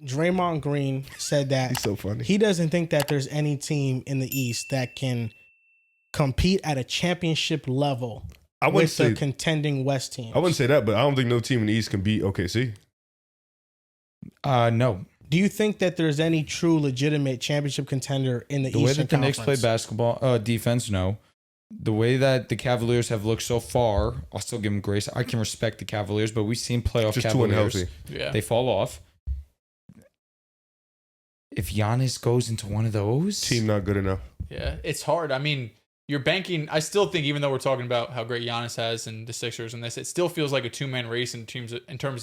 Draymond Green said that He's so funny. he doesn't think that there's any team in the East that can compete at a championship level with the contending West teams. I wouldn't say that, but I don't think no team in the East can beat OKC. No. Do you think that there's any true legitimate championship contender in the Eastern way that the Conference? Knicks play basketball defense, no. The way that the Cavaliers have looked so far, I'll still give them grace. I can respect the Cavaliers, but we've seen playoff Just Cavaliers. too unhealthy. Yeah. They fall off. If Giannis goes into one of those, Team not good enough. Yeah, it's hard. I mean, you're banking. I still think, even though we're talking about how great Giannis has and the Sixers and this, it still feels like a two-man race in terms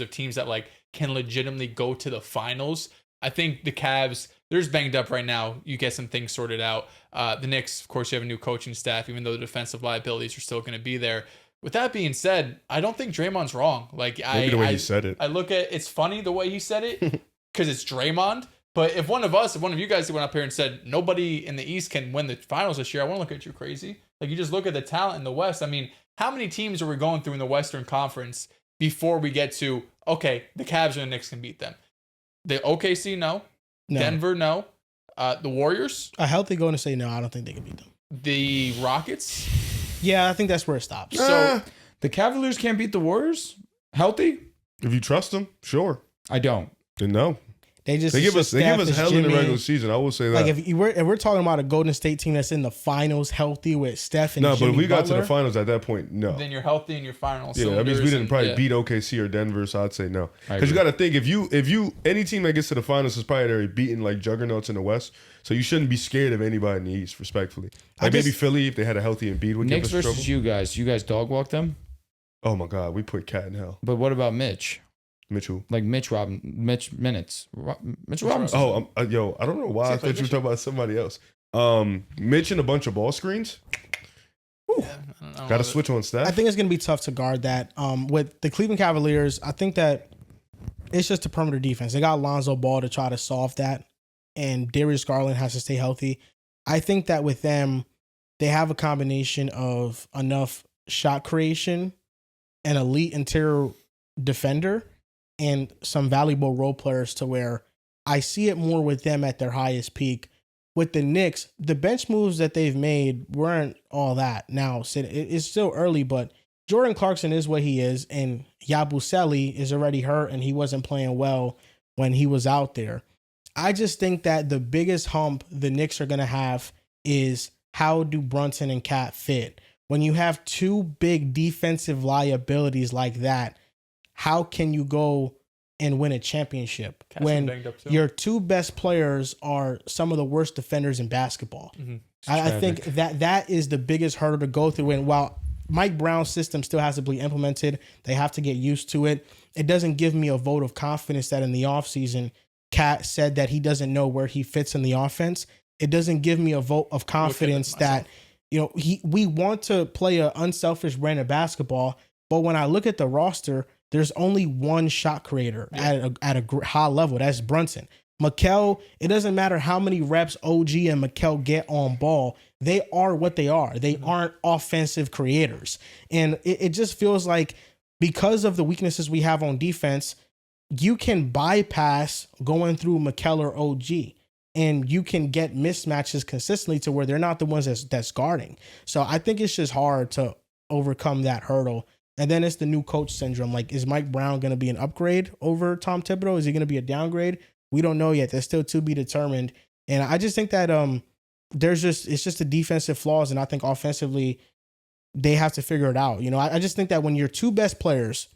of teams that like can legitimately go to the finals. I think the Cavs, they're just banged up right now. You get some things sorted out. The Knicks, of course, you have a new coaching staff, even though the defensive liabilities are still going to be there. With that being said, I don't think Draymond's wrong. Like Maybe the way he said it. I look at it's funny the way he said it because it's Draymond. But if one of you guys went up here and said nobody in the East can win the finals this year, I want to look at you crazy. Like, you just look at the talent in the West. I mean, how many teams are we going through in the Western Conference before we get to, okay, the Cavs and the Knicks can beat them? The OKC, no. Denver, no. The Warriors? A healthy Golden State, no, I don't think they can beat them. The Rockets? Yeah, I think that's where it stops. So the Cavaliers can't beat the Warriors? Healthy? If you trust them, sure. I don't. Then no. They give us hell in the regular season. I will say that. Like if we're talking about a Golden State team that's in the finals healthy with Steph and Jimmy but if we got to Butler, the finals at that point, no. then you're healthy in your finals. Yeah, that means we didn't probably beat OKC or Denver, so I'd say no. Because you got to think, if you any team that gets to the finals is probably already beating like juggernauts in the West, so you shouldn't be scared of anybody in the East, respectfully. Like maybe Philly, if they had a healthy Embiid, would give Knicks us trouble. versus you guys dog walk them? Oh my God, we put cat in hell. But what about Mitch? Mitchell. Like Mitch Minutes. Mitch Robinson. Oh, I don't know why I thought you were talking about somebody else. Mitch and a bunch of ball screens. Yeah, Got to switch on staff. I think it's going to be tough to guard that. With the Cleveland Cavaliers, I think that it's just a perimeter defense. They got Lonzo Ball to try to solve that, and Darius Garland has to stay healthy. I think that with them, they have a combination of enough shot creation, an elite interior defender, and some valuable role players to where I see it more with them at their highest peak. With the Knicks, the bench moves that they've made weren't all that. Now, it's still early, but Jordan Clarkson is what he is, and Yabusele is already hurt, and he wasn't playing well when he was out there. I just think that the biggest hump the Knicks are going to have is how do Brunson and Cat fit? When you have two big defensive liabilities like that, how can you go and win a championship when your two best players are some of the worst defenders in basketball? Mm-hmm. I think that is the biggest hurdle to go through. And while Mike Brown's system still has to be implemented, they have to get used to it. It doesn't give me a vote of confidence that in the offseason, Cat said that he doesn't know where he fits in the offense. It doesn't give me a vote of confidence that, we want to play an unselfish brand of basketball. But when I look at the roster, there's only one shot creator at a high level. That's Brunson. Mikal, it doesn't matter how many reps OG and Mikal get on ball. They are what they are. They aren't offensive creators. And it just feels like because of the weaknesses we have on defense, you can bypass going through Mikal or OG. And you can get mismatches consistently to where they're not the ones that's guarding. So I think it's just hard to overcome that hurdle. And then it's the new coach syndrome. Like, is Mike Brown going to be an upgrade over Tom Thibodeau? Is he going to be a downgrade? We don't know yet. That's still to be determined. And I just think that it's just the defensive flaws. And I think offensively, they have to figure it out. I just think that when your two best players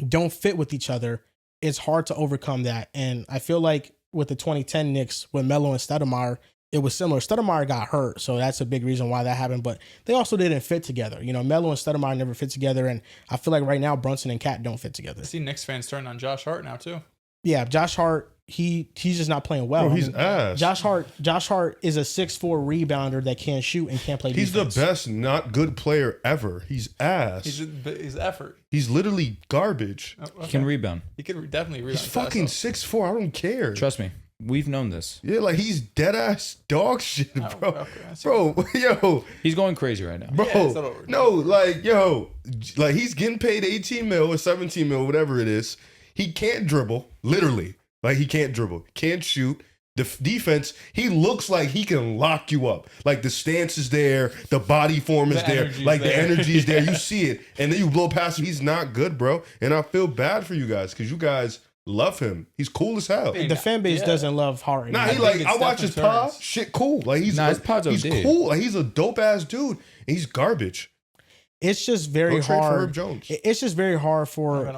don't fit with each other, it's hard to overcome that. And I feel like with the 2010 Knicks, with Melo and Stoudemire, it was similar. Stoudemire got hurt, so that's a big reason why that happened. But they also didn't fit together. Melo and Stoudemire never fit together, and I feel like right now Brunson and Cat don't fit together. I see Knicks fans turning on Josh Hart now too. Yeah, Josh Hart, he's just not playing well. Bro, he's ass. Josh Hart is a 6'4" rebounder that can't shoot and can't play defense. He's the best not good player ever. He's ass. He's effort. He's literally garbage. Oh, okay. He can rebound. He can definitely rebound. He's fucking 6'4". I don't care. Trust me. We've known this. Yeah, like he's dead ass dog shit, bro. Okay. Bro, yo. He's going crazy right now. Bro, Yeah, no, like he's getting paid 18 mil or 17 mil, whatever it is. He can't dribble, literally. Like he can't dribble, can't shoot. The defense, he looks like he can lock you up. Like the stance is there, the body form is there, like the energy is there. You see it, and then you blow past him. He's not good, bro. And I feel bad for you guys because you guys love him. He's cool as hell. The fan base doesn't love Hart. Nah, I watch his pod. Shit, cool. Like he's cool. Like he's a dope ass dude. And he's garbage. It's just very hard. For Herb Jones. It's just very hard for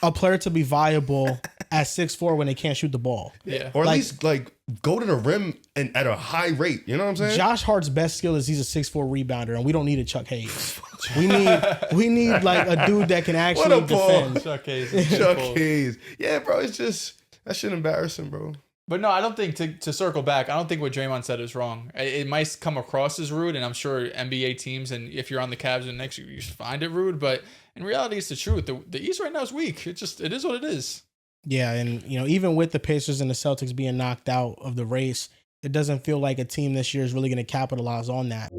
a player to be viable at 6'4" when they can't shoot the ball. Yeah. Or at least like go to the rim and at a high rate. You know what I'm saying? Josh Hart's best skill is he's a 6'4" rebounder, and we don't need a Chuck Hayes. we need like a dude that can actually defend. Chuck Hayes. Chuck Hayes. Yeah, bro. It's just that shit embarrassing, bro. But no, I don't think to circle back. I don't think what Draymond said is wrong. It might come across as rude, and I'm sure NBA teams and if you're on the Cavs and Knicks, you find it rude. But in reality, it's the truth. The East right now is weak. It is what it is. Yeah, and even with the Pacers and the Celtics being knocked out of the race, it doesn't feel like a team this year is really going to capitalize on that.